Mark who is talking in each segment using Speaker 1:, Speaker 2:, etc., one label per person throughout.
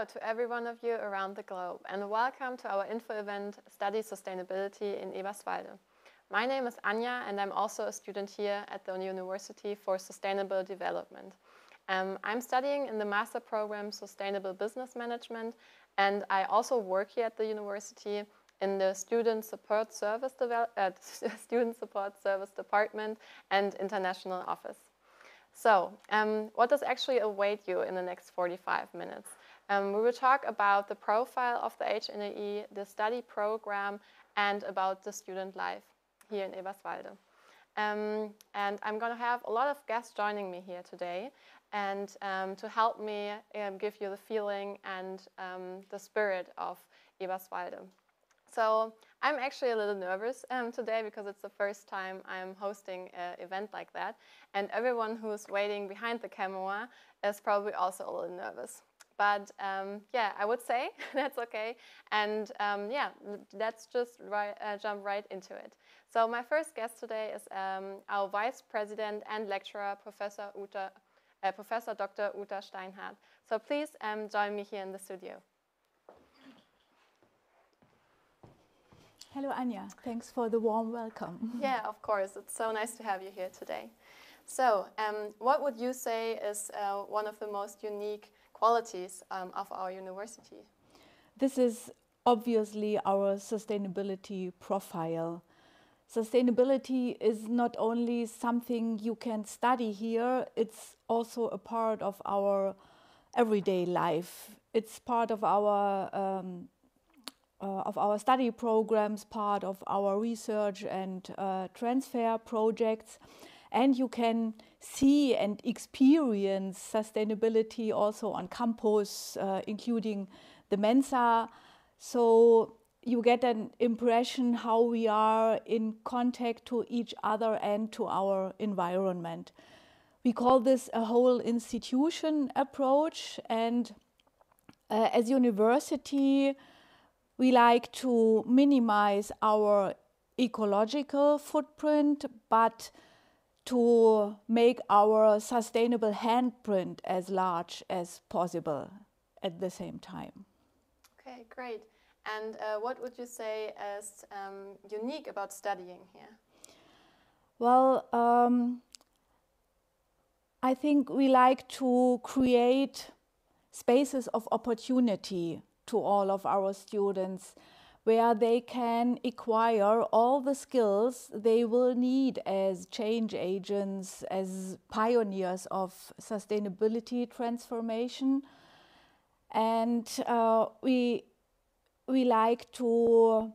Speaker 1: to every one of you around the globe, and welcome to our info event, Study Sustainability in Eberswalde. My name is Anja, and I'm also a student here at the University for Sustainable Development. I'm studying in the master program Sustainable Business Management, and I also work here at the university in the Student Support Service Department and International Office. So, what does actually await you in the next 45 minutes? We will talk about the profile of the HNEE, the study program, and about the student life here in Eberswalde. And I'm going to have a lot of guests joining me here today, and to help me give you the feeling and the spirit of Eberswalde. So I'm actually a little nervous today because it's the first time I'm hosting an event like that, and everyone who's waiting behind the camera is probably also a little nervous. But yeah, I would say that's okay, and yeah, let's just jump right into it. So my first guest today is our Vice President and Lecturer, Professor Dr. Uta Steinhardt. So please join me here in the studio.
Speaker 2: Hello, Anja. Thanks for the warm welcome.
Speaker 1: Yeah, of course. It's so nice to have you here today. So, what would you say is one of the most unique qualities of our university?
Speaker 2: This is obviously our sustainability profile. Sustainability is not only something you can study here, it's also a part of our everyday life. It's part of our study programs, part of our research and transfer projects. And you can see and experience sustainability also on campus, including the Mensa. So you get an impression how we are in contact to each other and to our environment. We call this a whole institution approach, and as university, we like to minimize our ecological footprint, but to make our sustainable handprint as large as possible at the same time.
Speaker 1: Okay, great. And what would you say is unique about studying here?
Speaker 2: Well, I think we like to create spaces of opportunity to all of our students, where they can acquire all the skills they will need as change agents, as pioneers of sustainability transformation. And we like to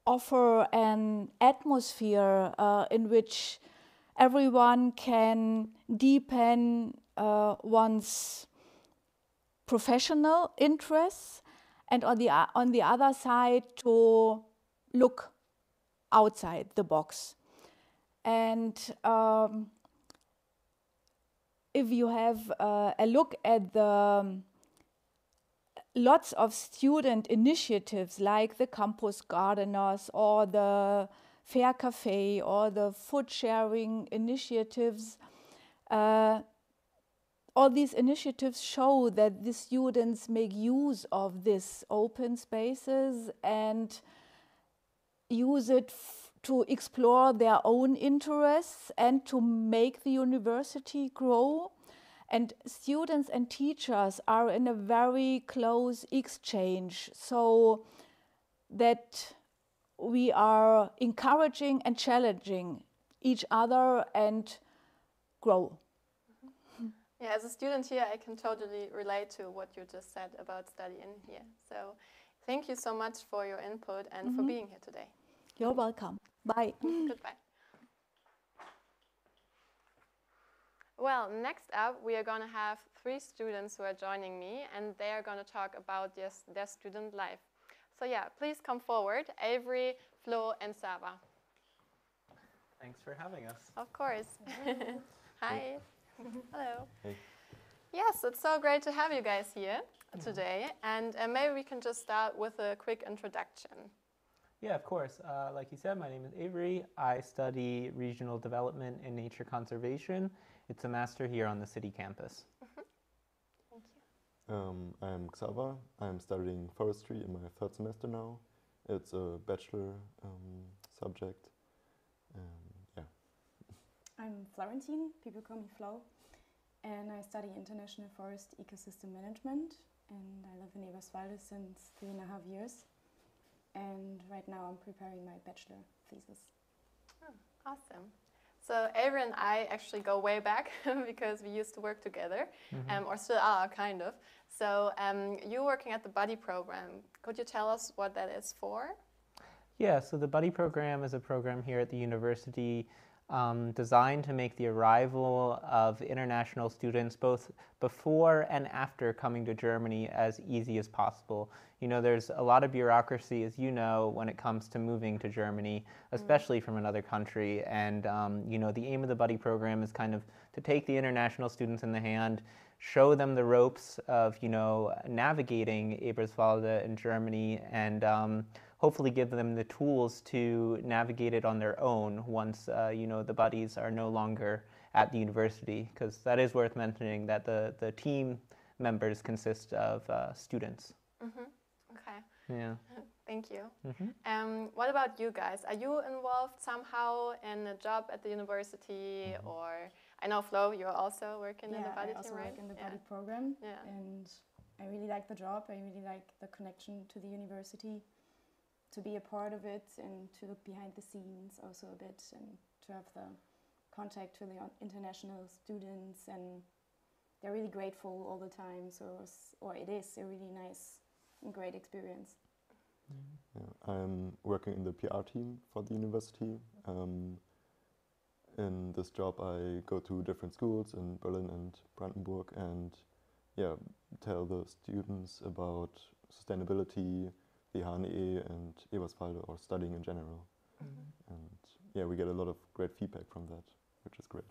Speaker 2: offer an atmosphere in which everyone can deepen one's professional interests, and on the other side to look outside the box. And if you have a look at the lots of student initiatives like the Campus Gardeners or the Fair Cafe or the food sharing initiatives, all these initiatives show that the students make use of these open spaces and use it to explore their own interests and to make the university grow. And students and teachers are in a very close exchange, so that we are encouraging and challenging each other and grow.
Speaker 1: Yeah, as a student here, I can totally relate to what you just said about studying here. So thank you so much for your input and for being here today.
Speaker 2: You're welcome. Bye.
Speaker 1: Goodbye. Well, next up, we are going to have 3 students who are joining me, and they are going to talk about their student life. So yeah, please come forward, Avery, Flo, and Sava.
Speaker 3: Thanks for having us.
Speaker 1: Of course. Hi. Hello.
Speaker 3: Hey.
Speaker 1: Yes, it's so great to have you guys here today, and maybe we can just start with a quick introduction.
Speaker 3: Yeah, of course. Like you said, my name is Avery. I study regional development and nature conservation. It's a master here on the city campus.
Speaker 1: Thank you.
Speaker 4: I'm Xaver. I'm studying forestry in my third semester now. It's a bachelor subject. Yeah.
Speaker 5: I'm Florentine, people call me Flo, and I study international forest ecosystem management, and I live in Eberswalde since 3.5 years, and right now I'm preparing my bachelor thesis.
Speaker 1: Oh, awesome. So Avery and I actually go way back because we used to work together, or still are, kind of. So you're working at the Buddy program. Could you tell us what that is for?
Speaker 3: Yeah, so the Buddy program is a program here at the university designed to make the arrival of international students both before and after coming to Germany as easy as possible. You know, there's a lot of bureaucracy, as you know, when it comes to moving to Germany, especially from another country. And, you know, the aim of the Buddy program is kind of to take the international students in the hand, show them the ropes of, you know, navigating Eberswalde in Germany, and hopefully give them the tools to navigate it on their own once, you know, the buddies are no longer at the university, because that is worth mentioning that the team members consist of students.
Speaker 1: Okay.
Speaker 3: Yeah.
Speaker 1: Thank you. What about you guys? Are you involved somehow in a job at the university, or I know Flo, you're also working in the Buddy
Speaker 5: I also
Speaker 1: team, right?
Speaker 5: work in the Buddy program,
Speaker 1: Yeah.
Speaker 5: and I really like the job. I really like the connection to the university, to be a part of it and to look behind the scenes also a bit, and to have the contact to the international students, and they're really grateful all the time. So, it is a really nice and great experience.
Speaker 4: Yeah, I'm working in the PR team for the university. In this job, I go to different schools in Berlin and Brandenburg, and yeah, tell the students about sustainability, the HNEE and Eberswalde, or studying in general. And yeah, we get a lot of great feedback from that, which is great.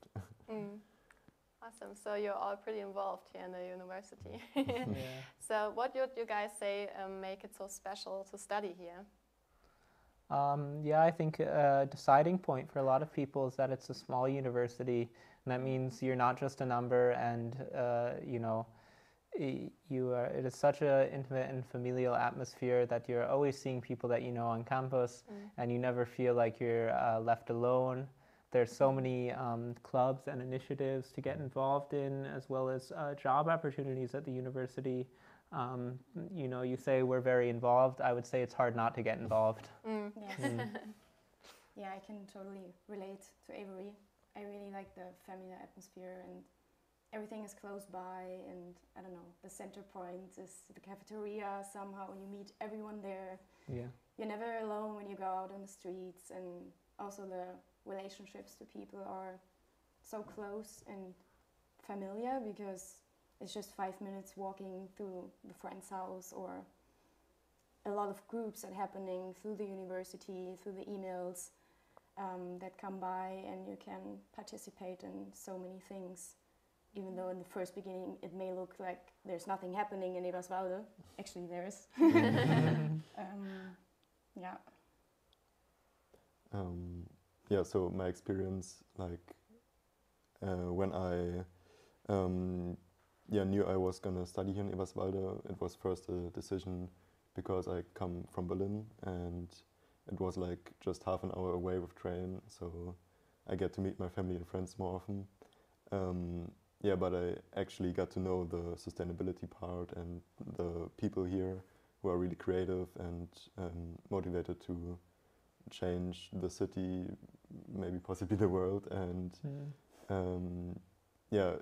Speaker 1: Awesome. So you're all pretty involved here in the university.
Speaker 3: Yeah.
Speaker 1: So what would you guys say make it so special to study here?
Speaker 3: Yeah, I think a deciding point for a lot of people is that it's a small university, and that means you're not just a number, and you know, it is such an intimate and familial atmosphere that you're always seeing people that you know on campus, and you never feel like you're left alone. There's so many clubs and initiatives to get involved in, as well as job opportunities at the university. You know, you say we're very involved. I would say it's hard not to get involved.
Speaker 5: Yes. Yeah, I can totally relate to Avery. I really like the familiar atmosphere, and everything is close by, and I don't know, the center point is the cafeteria. Somehow you meet everyone there.
Speaker 3: Yeah.
Speaker 5: You're never alone when you go out on the streets, and also the relationships to people are so close and familiar, because it's just 5 minutes walking through the friend's house, or a lot of groups that are happening through the university, through the emails that come by, and you can participate in so many things. Even though in the first beginning it may look like there's nothing happening in Eberswalde, actually there is. Yeah.
Speaker 4: Yeah, so my experience, like when I knew I was gonna study here in Eberswalde, it was first a decision because I come from Berlin, and it was like just half an hour away with train, so I get to meet my family and friends more often. Yeah, but I actually got to know the sustainability part and the people here who are really creative and motivated to change the city, maybe possibly the world, and yeah,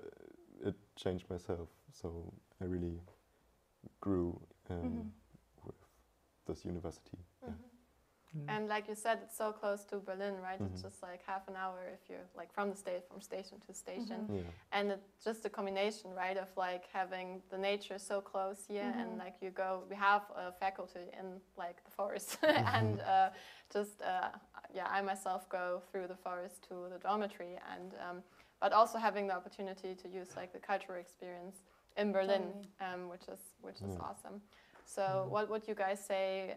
Speaker 4: it changed myself. So I really grew with this university. Yeah.
Speaker 1: And like you said, it's so close to Berlin, right? It's just like half an hour if you're like from station to station.
Speaker 4: Yeah.
Speaker 1: And it's just a combination, right, of like having the nature so close here, and like we have a faculty in like the forest, and I myself go through the forest to the dormitory, and but also having the opportunity to use like the cultural experience in Berlin, which is awesome. So what would you guys say?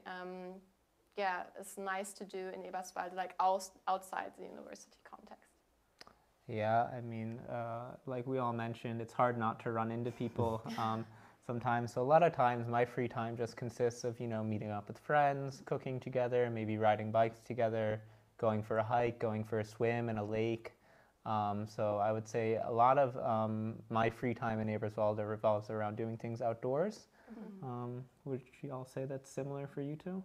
Speaker 1: It's nice to do in Eberswalde, like outside the university context.
Speaker 3: Yeah, I mean, like we all mentioned, it's hard not to run into people. sometimes. So a lot of times my free time just consists of, meeting up with friends, cooking together, maybe riding bikes together, going for a hike, going for a swim in a lake. So I would say a lot of my free time in Eberswalde revolves around doing things outdoors. Would you all say that's similar for you too?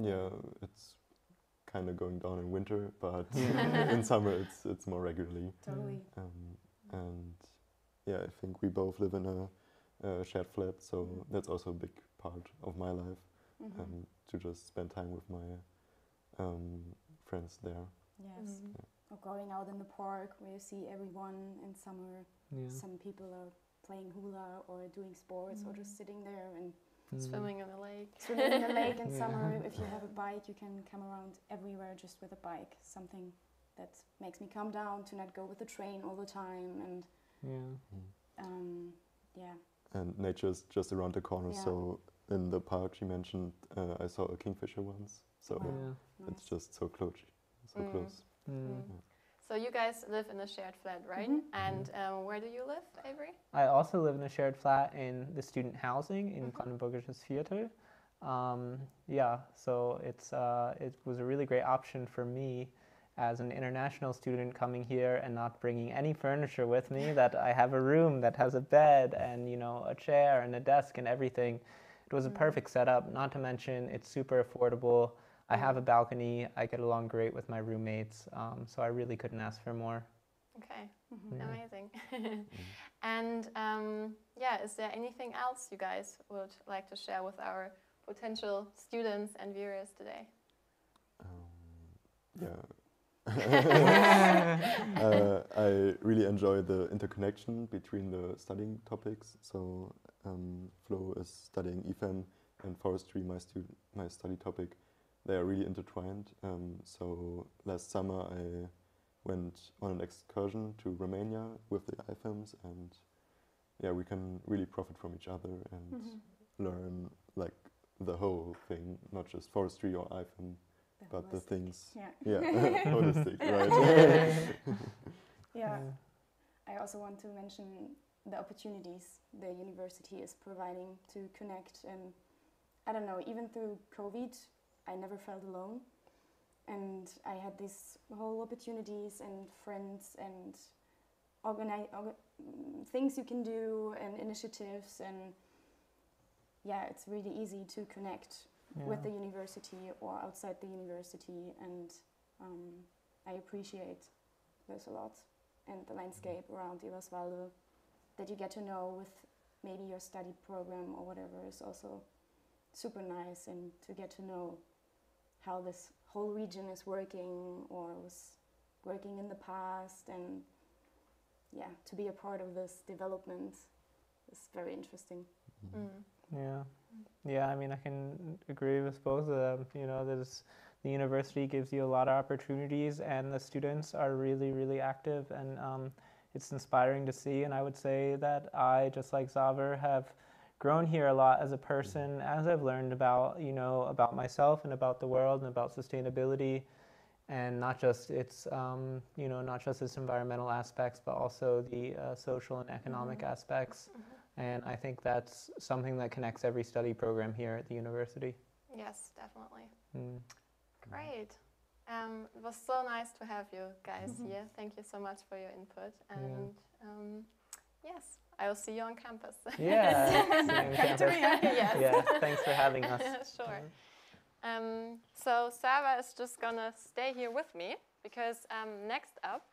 Speaker 4: Yeah, it's kind of going down in winter, but in summer it's more regularly.
Speaker 5: Totally.
Speaker 4: And yeah, I think we both live in a shared flat, so that's also a big part of my life, to just spend time with my friends there.
Speaker 5: Yes. Or going out in the park where you see everyone in summer.
Speaker 3: Yeah.
Speaker 5: Some people are playing hula or doing sports or just sitting there and
Speaker 1: Swimming in the lake.
Speaker 5: swimming in the lake in summer. If you have a bike, you can come around everywhere just with a bike. Something that makes me calm down, to not go with the train all the time. And yeah.
Speaker 4: And nature's just around the corner,
Speaker 5: Yeah.
Speaker 4: so in the park you mentioned, I saw a kingfisher once, so
Speaker 5: Wow.
Speaker 4: it's just so close. Close.
Speaker 1: So you guys live in a shared flat, right? And where do you live, Avery?
Speaker 3: I also live in a shared flat in the student housing in Brandenburgisches Viertel. So it was a really great option for me as an international student coming here and not bringing any furniture with me, that I have a room that has a bed and, a chair and a desk and everything. It was a perfect setup, not to mention it's super affordable. I have a balcony, I get along great with my roommates, so I really couldn't ask for more.
Speaker 1: Okay, amazing. And is there anything else you guys would like to share with our potential students and viewers today?
Speaker 4: I really enjoy the interconnection between the studying topics. So Flo is studying EFEM and forestry, my study topic. They are really intertwined. So last summer I went on an excursion to Romania with the IFEMs, and we can really profit from each other and learn like the whole thing, not just forestry or IFEM, but the things. Holistic, right?
Speaker 5: Yeah. I also want to mention the opportunities the university is providing to connect, and I don't know, even through COVID, I never felt alone, and I had these whole opportunities and friends and things you can do and initiatives, and it's really easy to connect with the university or outside the university, and I appreciate this a lot, and the landscape around Eberswalde that you get to know with maybe your study program or whatever is also super nice, and to get to know how this whole region is working or was working in the past, and to be a part of this development is very interesting.
Speaker 3: I mean, I can agree with both of them. The university gives you a lot of opportunities, and the students are really, really active, and it's inspiring to see. And I would say that I, just like Xaver, have grown here a lot as a person, as I've learned about, about myself and about the world and about sustainability, and not just its, not just its environmental aspects, but also the social and economic aspects. And I think that's something that connects every study program here at the university.
Speaker 1: Yes, definitely. Great. It was so nice to have you guys here. Thank you so much for your input. And yes, I will see you on campus.
Speaker 3: Yeah. Yes, thanks for having us.
Speaker 1: Sure. So Sava is just gonna stay here with me, because next up,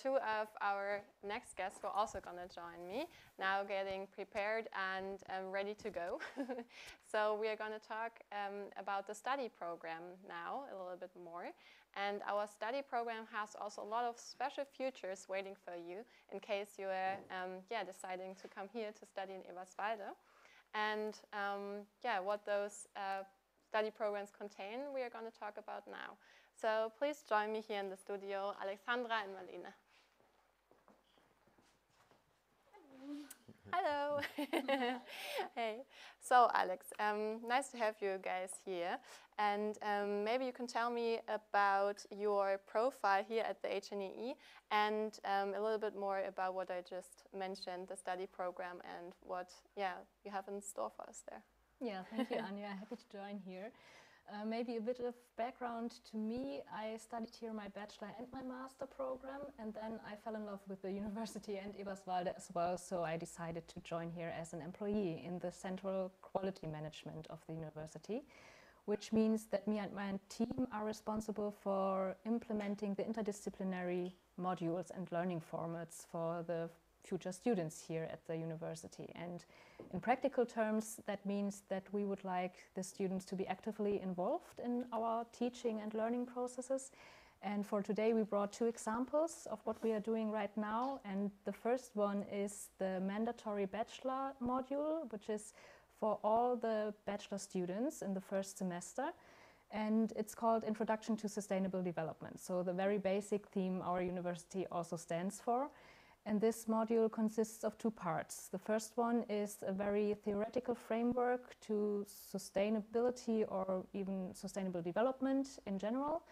Speaker 1: two of our next guests were also gonna join me, now getting prepared and ready to go. So we are gonna talk about the study program now a little bit more. And our study program has also a lot of special features waiting for you in case you are deciding to come here to study in Eberswalde. And what those study programs contain, we are going to talk about now. So please join me here in the studio, Alexandra and Marlene. Hello. Hey. So, Alex, nice to have you guys here. And maybe you can tell me about your profile here at the HNEE and a little bit more about what I just mentioned, the study program and what you have in store for us there.
Speaker 6: Yeah, thank you, Anja. Happy to join here. Maybe a bit of background to me. I studied here my bachelor and my master program, and then I fell in love with the university and Eberswalde as well, so I decided to join here as an employee in the central quality management of the university, which means that me and my team are responsible for implementing the interdisciplinary modules and learning formats for the future students here at the university. And in practical terms, that means that we would like the students to be actively involved in our teaching and learning processes. And for today, we brought two examples of what we are doing right now. And the first one is the mandatory bachelor module, which is for all the bachelor students in the first semester. And it's called Introduction to Sustainable Development. So the very basic theme our university also stands for. And this module consists of two parts. The first one is a very theoretical framework to sustainability or even sustainable development in general.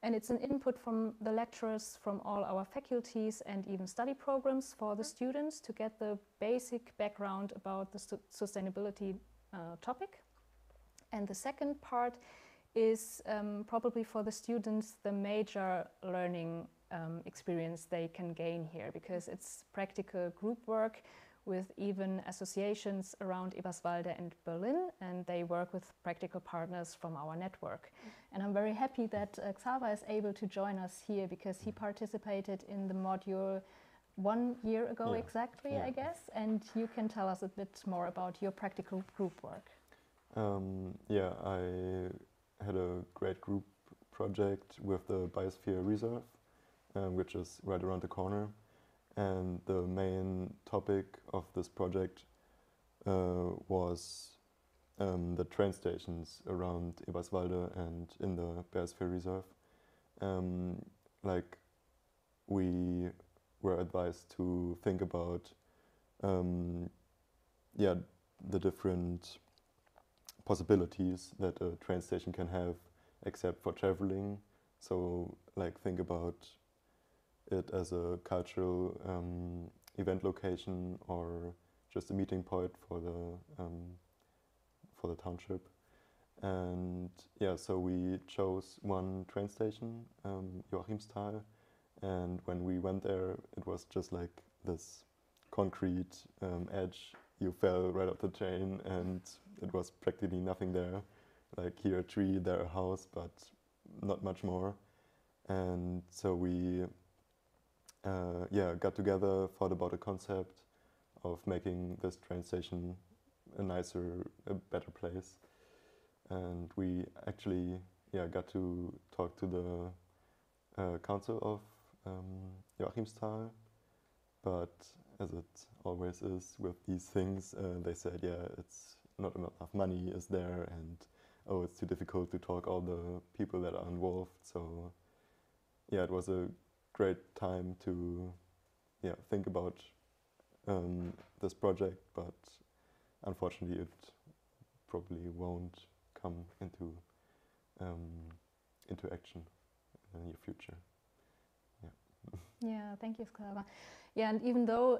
Speaker 6: And it's an input from the lecturers from all our faculties and even study programs for the students to get the basic background about the sustainability topic. And the second part is probably for the students the major learning experience they can gain here, because it's practical group work with even associations around Eberswalde and Berlin, and they work with practical partners from our network. And I'm very happy that Xaver is able to join us here, because he participated in the module 1 year ago exactly, I guess, and you can tell us a bit more about your practical group work.
Speaker 4: I had a great group project with the Biosphere Reserve, which is right around the corner. And the main topic of this project was the train stations around Eberswalde and in the Biosphere Reserve. We were advised to think about the different possibilities that a train station can have except for traveling. So think about it as a cultural event location or just a meeting point for the township. And so we chose one train station, Joachimsthal, and when we went there, it was just like this concrete edge. You fell right off the train, and it was practically nothing there. Like here a tree, there a house, but not much more. And so we got together, thought about a concept of making this train station a nicer, a better place. And we actually got to talk to the council of Joachimsthal, but as it always is with these things, they said, it's not enough money is there, and it's too difficult to talk all the people that are involved. So it was a great time to think about this project, but unfortunately it probably won't come into action in the near future.
Speaker 6: Yeah, thank you, Xaver. Yeah, and even though,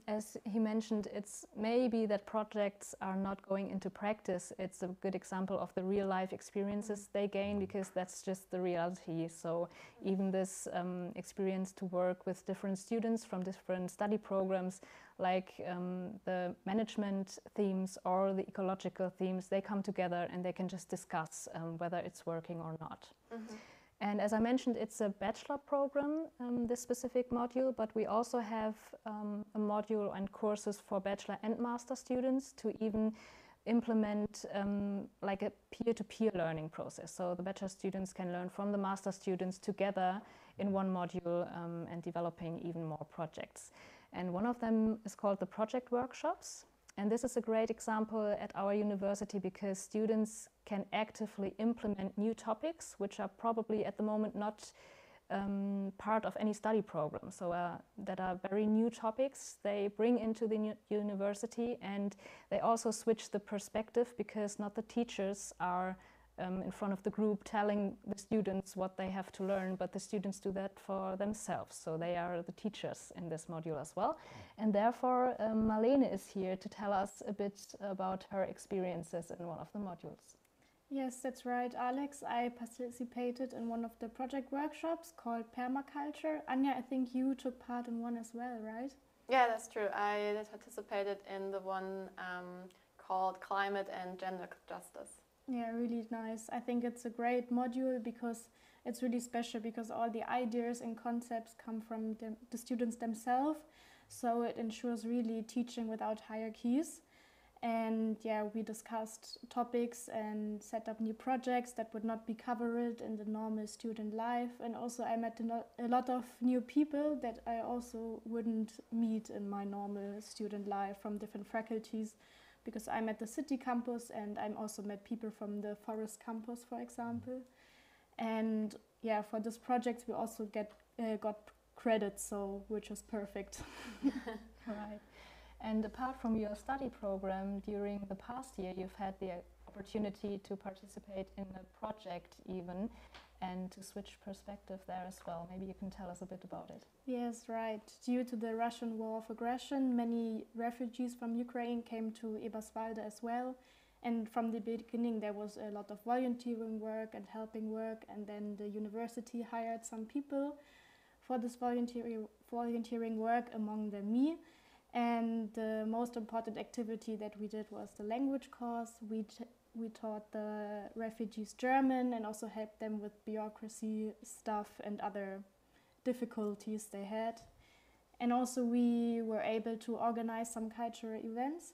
Speaker 6: as he mentioned, it's maybe that projects are not going into practice, it's a good example of the real life experiences they gain, because that's just the reality. So even this experience to work with different students from different study programs, like the management themes or the ecological themes, they come together and they can just discuss whether it's working or not. Mm-hmm. And as I mentioned, it's a bachelor program, this specific module, but we also have a module and courses for bachelor and master students to even implement like a peer-to-peer learning process. So the bachelor students can learn from the master students together in one module and developing even more projects. And one of them is called the project workshops. And this is a great example at our university, because students can actively implement new topics which are probably at the moment not part of any study program. So that are very new topics they bring into the university, and they also switch the perspective, because not the teachers are in front of the group telling the students what they have to learn, but the students do that for themselves. So they are the teachers in this module as well. And therefore, Marlene is here to tell us a bit about her experiences in one of the modules.
Speaker 7: Yes, that's right, Alex. I participated in one of the project workshops called Permaculture. Anja, I think you took part in one as well, right?
Speaker 1: Yeah, that's true. I participated in the one called Climate and Gender Justice.
Speaker 7: Yeah, really nice. I think it's a great module because it's really special, because all the ideas and concepts come from the students themselves. So it ensures really teaching without hierarchies. And yeah, we discussed topics and set up new projects that would not be covered in the normal student life. And also I met a lot of new people that I also wouldn't meet in my normal student life from different faculties, because I'm at the city campus and I'm also met people from the forest campus, for example. And yeah, for this project we also got credits, so which is perfect.
Speaker 6: Right. And apart from your study program, during the past year you've had the opportunity to participate in a project even, and to switch perspective there as well. Maybe you can tell us a bit about it.
Speaker 7: Yes, right. Due to the Russian war of aggression, many refugees from Ukraine came to Eberswalde as well. And from the beginning there was a lot of volunteering work and helping work, and then the university hired some people for this volunteering work, among them me. And the most important activity that we did was the language course. We taught the refugees German and also helped them with bureaucracy stuff and other difficulties they had. And also we were able to organize some cultural events.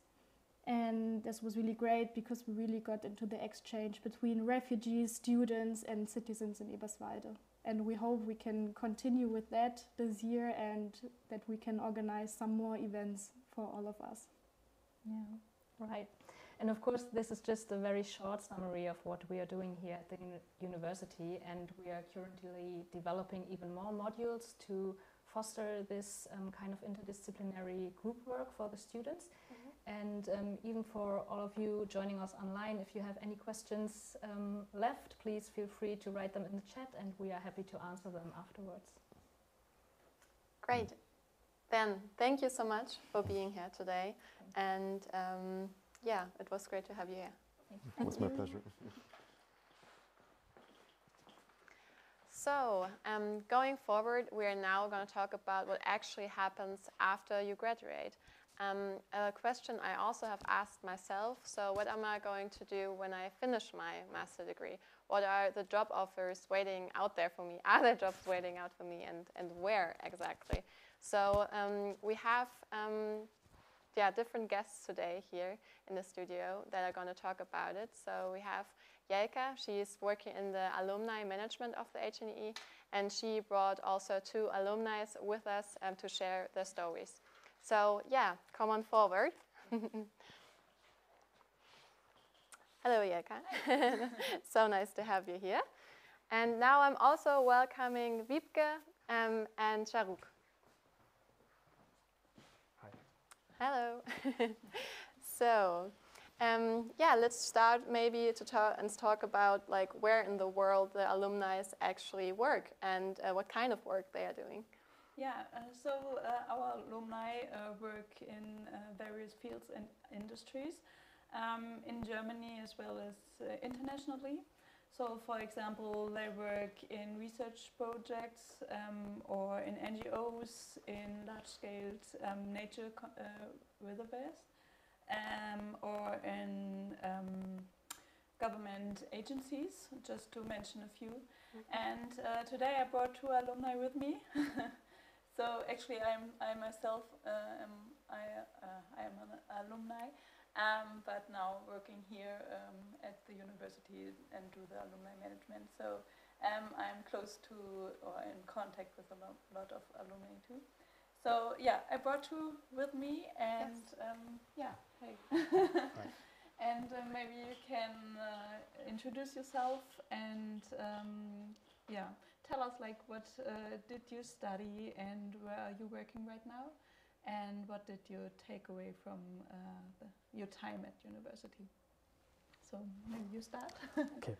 Speaker 7: And this was really great because we really got into the exchange between refugees, students and citizens in Eberswalde. And we hope we can continue with that this year, and that we can organize some more events for all of us.
Speaker 6: Yeah, right. And of course, this is just a very short summary of what we are doing here at the university, and we are currently developing even more modules to foster this kind of interdisciplinary group work for the students. And even for all of you joining us online, if you have any questions left, please feel free to write them in the chat, and we are happy to answer them afterwards.
Speaker 1: Great. Then, thank you so much for being here today. And yeah, it was great to have you here.
Speaker 4: It was my pleasure.
Speaker 1: So, going forward, we are now going to talk about what actually happens after you graduate. A question I also have asked myself, so what am I going to do when I finish my master degree? What are the job offers waiting out there for me? Are there jobs waiting out for me, and where exactly? So we have different guests today here in the studio that are going to talk about it. So we have Jelka, she's working in the alumni management of the HNEE, and she brought also 2 alumni with us to share their stories. So yeah, come on forward. Hello, Jelka. So nice to have you here. And now I'm also welcoming Wiebke and Sharuk.
Speaker 3: Hi.
Speaker 1: Hello. So, yeah, let's start maybe to talk about like where in the world the alumni actually work and what kind of work they are doing.
Speaker 8: Yeah, so our alumni work in various fields and industries in Germany as well as internationally. So, for example, they work in research projects or in NGOs, in large-scale nature reservoirs, or in government agencies, just to mention a few. And today I brought 2 alumni with me. So actually, I myself I am an alumni, but now working here at the university and do the alumni management. So I'm close to or in contact with a lot of alumni too. So yeah, I brought 2 with me, and
Speaker 1: yes.
Speaker 8: yeah, hey. And maybe you can introduce yourself and yeah, tell us like what did you study and where are you working right now, and what did you take away from your time at university? So maybe you start.
Speaker 9: Okay,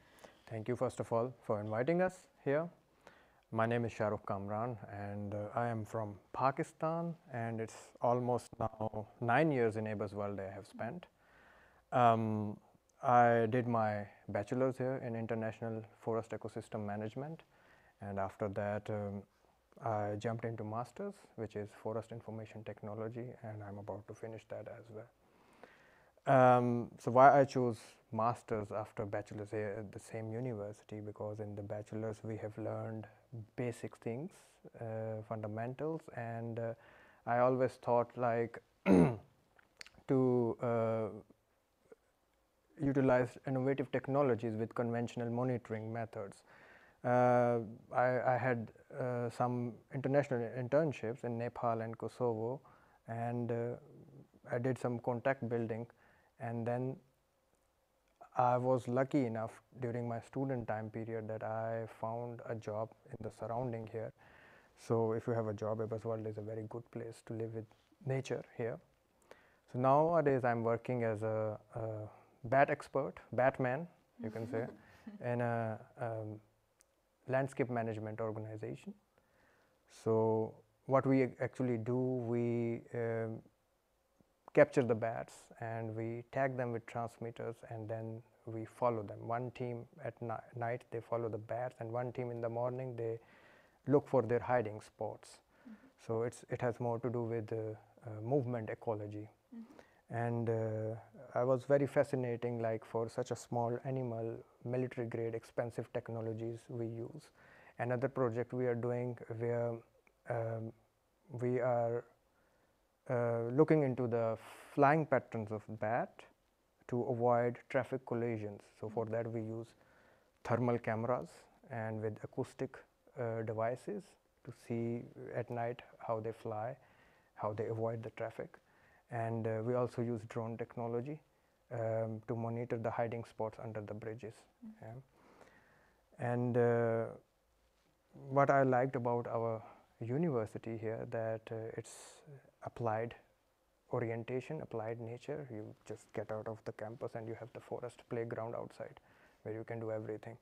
Speaker 9: thank you first of all for inviting us here. My name is Shahrukh Kamran and I am from Pakistan, and it's almost now 9 years in Eberswalde I have spent. I did my bachelor's here in International Forest Ecosystem Management, and after that I jumped into master's, which is Forest Information Technology, and I'm about to finish that as well. So why I chose master's after bachelor's here at the same university, because in the bachelor's we have learned basic things, fundamentals, and I always thought like to utilize innovative technologies with conventional monitoring methods. I had some international internships in Nepal and Kosovo, and I did some contact building, and then I was lucky enough during my student time period that I found a job in the surrounding here. So if you have a job, Eberswalde is a very good place to live with nature here. So nowadays I'm working as a bat expert, Batman, you can say, in a landscape management organization. So what we actually do, we capture the bats and we tag them with transmitters, and then we follow them. One team at night they follow the bats, and one team in the morning they look for their hiding spots. So it has more to do with movement ecology. And I was very fascinating, like for such a small animal, military grade expensive technologies we use. Another project we are doing where we are looking into the flying patterns of bat to avoid traffic collisions. So for that we use thermal cameras and with acoustic devices to see at night how they fly, how they avoid the traffic. And we also use drone technology to monitor the hiding spots under the bridges. And what I liked about our university here, that it's applied orientation, applied nature. You just get out of the campus and you have the forest playground outside where you can do everything.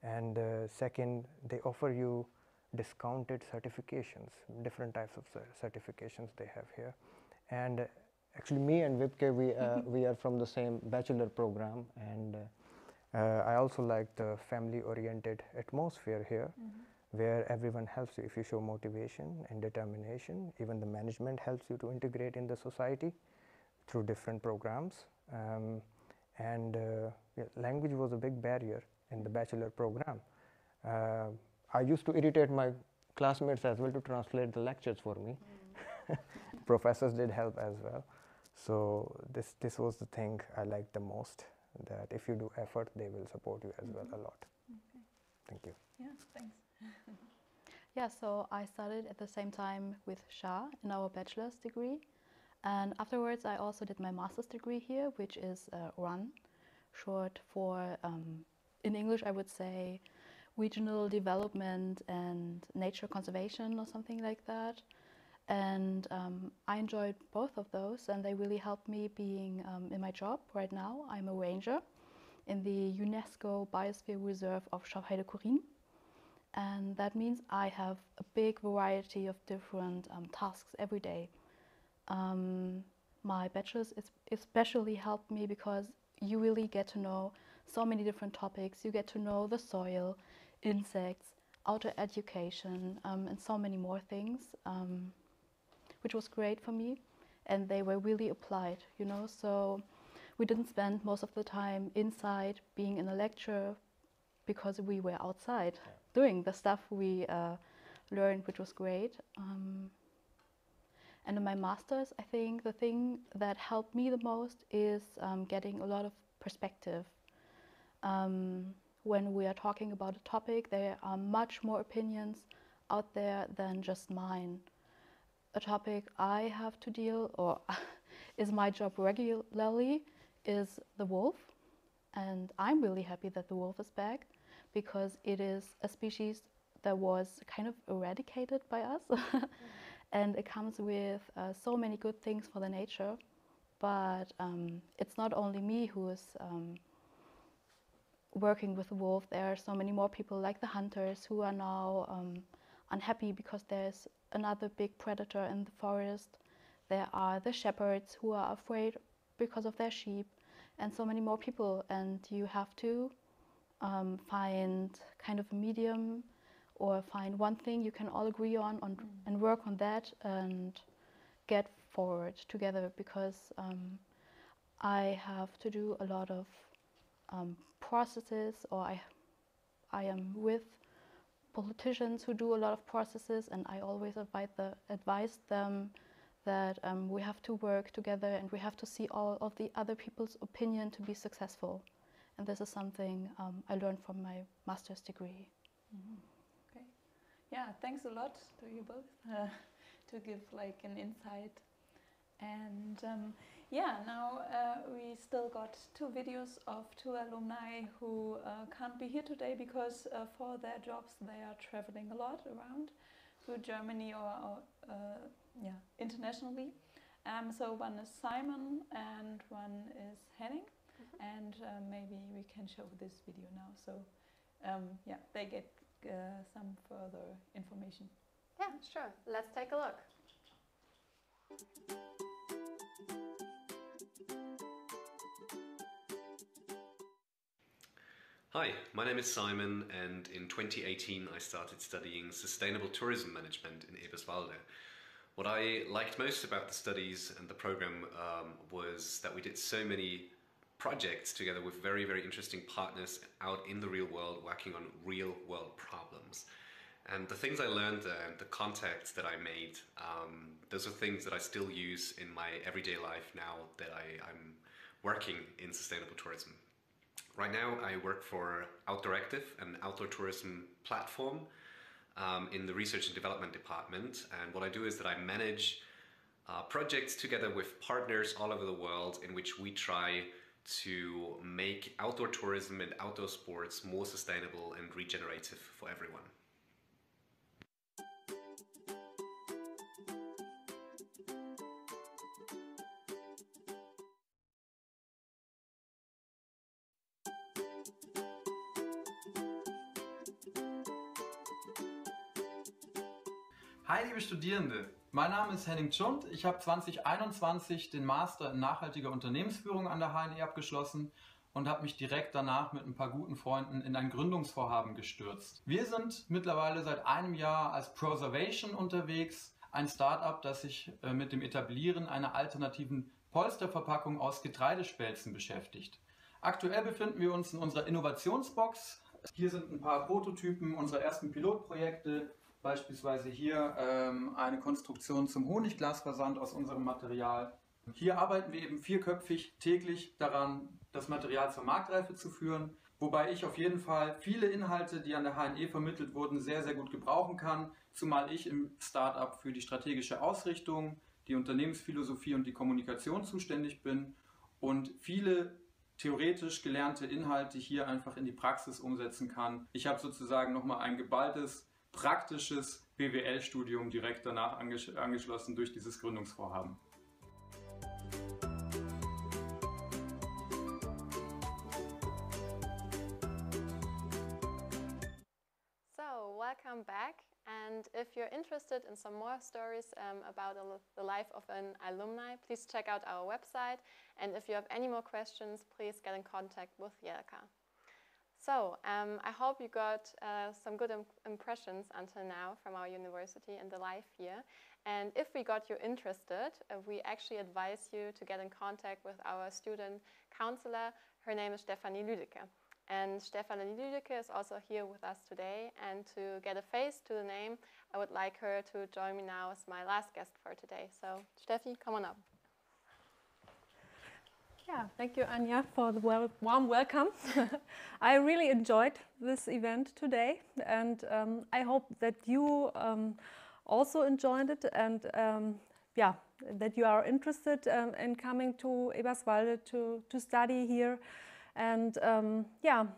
Speaker 9: And second, they offer you discounted certifications, different types of certifications they have here. And actually me and Vipke, we are from the same bachelor program, and I also like the family oriented atmosphere here, where everyone helps you. If you show motivation and determination, even the management helps you to integrate in the society through different programs. Language was a big barrier in the bachelor program. I used to irritate my classmates as well to translate the lectures for me. Professors did help as well. So this was the thing I liked the most, that if you do effort, they will support you as well a lot. Thank you.
Speaker 8: Yeah, thanks.
Speaker 10: Yeah, so I studied at the same time with Shah in our bachelor's degree, and afterwards I also did my master's degree here, which is RUN, short for, in English I would say, Regional Development and Nature Conservation or something like that. And I enjoyed both of those, and they really helped me being in my job right now. I'm a ranger in the UNESCO Biosphere Reserve of Schafheide-Kurin. And that means I have a big variety of different tasks every day. My bachelor's especially helped me because you really get to know so many different topics. You get to know the soil, insects, outer education, and so many more things, which was great for me. And they were really applied, you know. So we didn't spend most of the time inside being in a lecture, because we were outside doing the stuff we learned, which was great. And in my master's, I think the thing that helped me the most is getting a lot of perspective. When we are talking about a topic, there are much more opinions out there than just mine. A topic I have to deal, or is my job regularly, is the wolf. And I'm really happy that the wolf is back, because it is a species that was kind of eradicated by us. And it comes with so many good things for the nature. But it's not only me who is working with the wolf. There are so many more people like the hunters who are now unhappy because there's another big predator in the forest. There are the shepherds who are afraid because of their sheep, and so many more people. And you have to find kind of a medium, or find one thing you can all agree on and work on that and get forward together, because I have to do a lot of processes, or I am with politicians who do a lot of processes, and I always advise them that we have to work together and we have to see all of the other people's opinion to be successful. And this is something I learned from my master's degree.
Speaker 8: Okay. Yeah, thanks a lot to you both to give like an insight. And yeah, now we still got 2 videos of 2 alumni who can't be here today because for their jobs they are traveling a lot around through Germany or yeah, internationally. So one is Simon and one is Henning. And maybe we can show this video now, so yeah, they get some further information.
Speaker 1: Yeah, sure. Let's take a look.
Speaker 11: Hi, my name is Simon, and in 2018 I started studying sustainable tourism management in Eberswalde. What I liked most about the studies and the program was that we did so many projects together with very, very interesting partners out in the real world, working on real world problems. And the things I learned there and the contacts that I made, those are things that I still use in my everyday life now that I'm working in sustainable tourism. Right now I work for Outdoor Active, an outdoor tourism platform in the research and development department. And what I do is that I manage projects together with partners all over the world in which we try to make outdoor tourism and outdoor sports more sustainable and regenerative for everyone.
Speaker 12: Hi liebe Studierende, mein Name ist Henning Tschund. Ich habe 2021 den Master in nachhaltiger Unternehmensführung an der HNEE abgeschlossen und habe mich direkt danach mit ein paar guten Freunden in ein Gründungsvorhaben gestürzt. Wir sind mittlerweile seit einem Jahr als Proservation unterwegs, ein Start-up, das sich mit dem Etablieren einer alternativen Polsterverpackung aus Getreidespelzen beschäftigt. Aktuell befinden wir uns in unserer Innovationsbox. Hier sind ein paar Prototypen unserer ersten Pilotprojekte. Beispielsweise hier eine Konstruktion zum Honigglasversand aus unserem Material. Hier arbeiten wir eben vierköpfig täglich daran, das Material zur Marktreife zu führen, wobei ich auf jeden Fall viele Inhalte, die an der HNE vermittelt wurden, sehr, sehr gut gebrauchen kann, zumal ich im Startup für die strategische Ausrichtung, die Unternehmensphilosophie und die Kommunikation zuständig bin und viele theoretisch gelernte Inhalte hier einfach in die Praxis umsetzen kann. Ich habe sozusagen nochmal ein geballtes praktisches BWL-Studium direkt danach angeschlossen durch dieses Gründungsvorhaben.
Speaker 1: So, welcome back. And if you're interested in some more stories about the life of an alumni, please check out our website. And if you have any more questions, please get in contact with Jelka. So, I hope you got some good impressions until now from our university and the life here. And if we got you interested, we actually advise you to get in contact with our student counselor. Her name is Stefanie Lüdecke. And Stefanie Lüdecke is also here with us today. And to get a face to the name, I would like her to join me now as my last guest for today. So, Steffi, come on up.
Speaker 13: Yeah, thank you, Anja, for the warm welcome. I really enjoyed this event today, and I hope that you also enjoyed it, and yeah, that you are interested in coming to Eberswalde to study here. And yeah,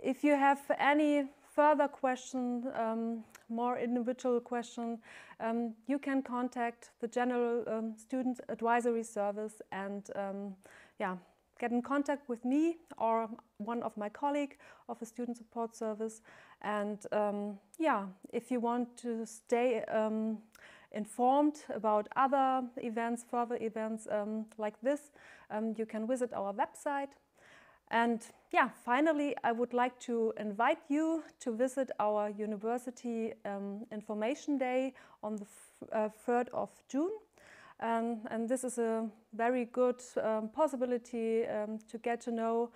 Speaker 13: if you have any further question, more individual question, you can contact the General Student Advisory Service and yeah, get in contact with me or one of my colleagues of a student support service. And yeah, if you want to stay informed about other events, further events like this, you can visit our website. And yeah, finally, I would like to invite you to visit our University Information Day on the 3rd of June. And this is a very good possibility to get to know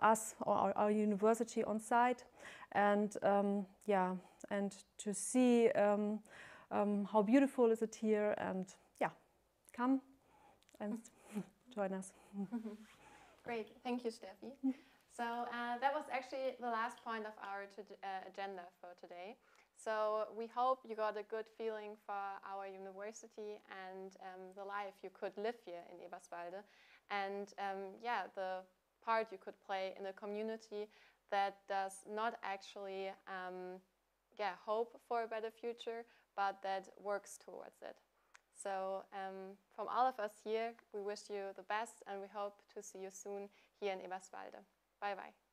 Speaker 13: us or our university on site, and yeah, and to see how beautiful is it here, and yeah, come and join us.
Speaker 1: Great, thank you, Steffi. So that was actually the last point of our agenda for today. So we hope you got a good feeling for our university and the life you could live here in Eberswalde, and yeah, the part you could play in a community that does not actually yeah, hope for a better future, but that works towards it. So from all of us here, we wish you the best, and we hope to see you soon here in Eberswalde. Bye-bye.